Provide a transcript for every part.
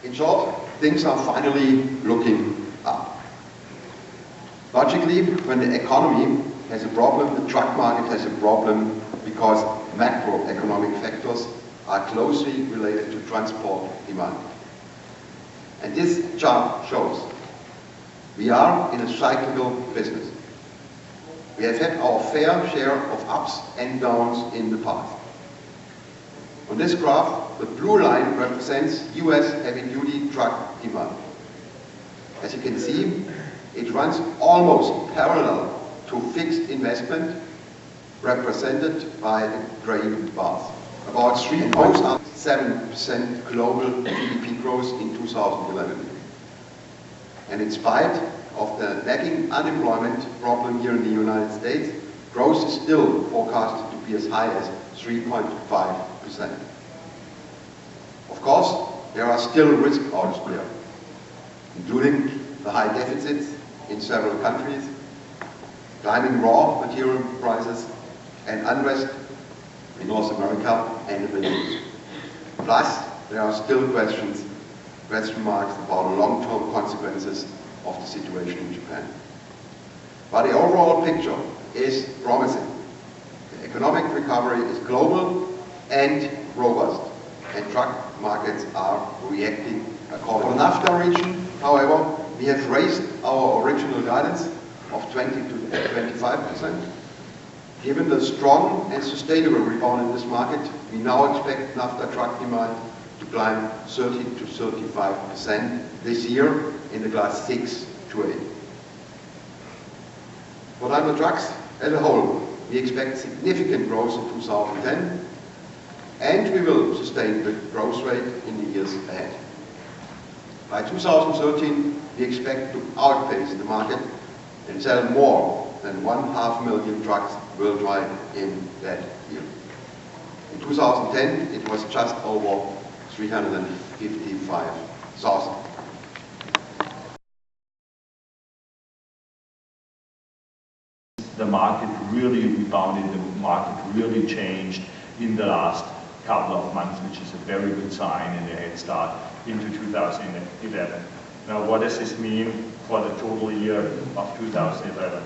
In short, things are finally looking up. Logically, when the economy has a problem, the truck market has a problem because macroeconomic factors are closely related to transport demand. And this chart shows we are in a cyclical business. We have had our fair share of ups and downs in the past. On this graph, the blue line represents US heavy-duty truck demand. As you can see, it runs almost parallel to fixed investment, represented by the gray bars. About 3.7% global GDP growth in 2011. And in spite of the lagging unemployment problem here in the United States, growth is still forecasted to be as high as 3.5%. Of course, there are still risks out there, including the high deficits in several countries, climbing raw material prices, and unrest in North America and the Middle East. Plus, there are still question marks about the long-term consequences of the situation in Japan. But the overall picture is promising. The economic recovery is global and robust, and truck markets are reacting accordingly. For the NAFTA region, however, we have raised our original guidance of 20 to 25%. Given the strong and sustainable rebound in this market, we now expect NAFTA truck demand to climb 30 to 35% this year in the class 6 to 8. For Daimler Trucks as a whole, we expect significant growth in 2010, and we will sustain the growth rate in the years ahead. By 2013, we expect to outpace the market and sell more than 1.5 million trucks worldwide in that year. In 2010, it was just over 355,000. The market really rebounded, the market really changed in the last couple of months, which is a very good sign and a head start into 2011. Now, what does this mean for the total year of 2011?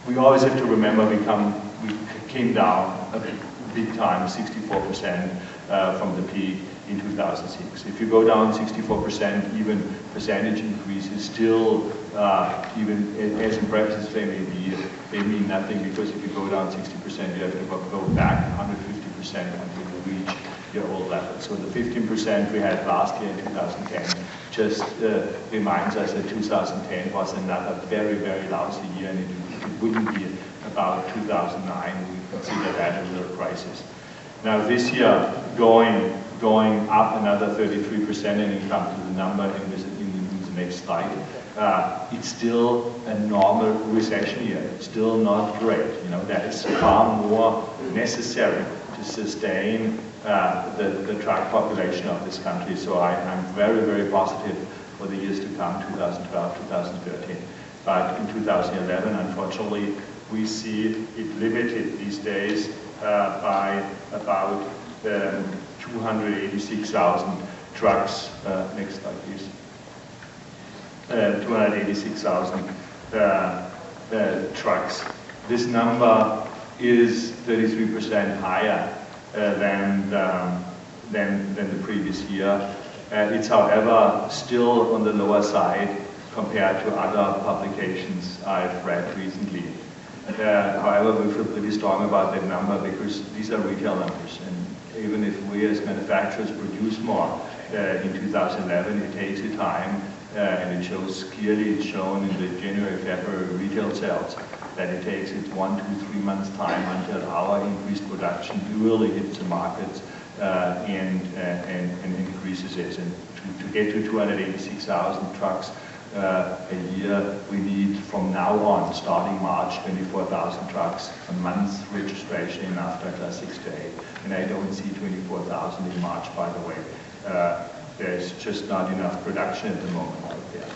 We always have to remember we came down a big time, 64% from the peak in 2006. If you go down 64%, even percentage increases still, even as impressive as they may be, they mean nothing, because if you go down 60%, you have to go back 150% until you reach your old level. So the 15% we had last year in 2010 just reminds us that 2010 was another very, very lousy year, and it wouldn't be about 2009, we consider that a real crisis. Now this year, going up another 33%, and you come to the number in the next slide, it's still a normal recession year. It's still not great. You know, that is far more necessary to sustain the truck population of this country. So I'm very, very positive for the years to come, 2012, 2013. But in 2011, unfortunately, we see it limited these days by about 286,000 trucks. Next slide, please. 286,000 trucks. This number is 33% higher than the previous year. It's, however, still on the lower side compared to other publications I've read recently. However, we feel pretty strong about that number because these are retail numbers, and even if we as manufacturers produce more in 2011, it takes a time, and it shows clearly, it's shown in the January-February retail sales, that it takes 1 to 3 months time until our increased production really hits the markets and increases it. And to get to 286,000 trucks a year, we need from now on, starting March, 24,000 trucks a month registration in after class 6 to 8. And I don't see 24,000 in March, by the way. There's just not enough production at the moment out there.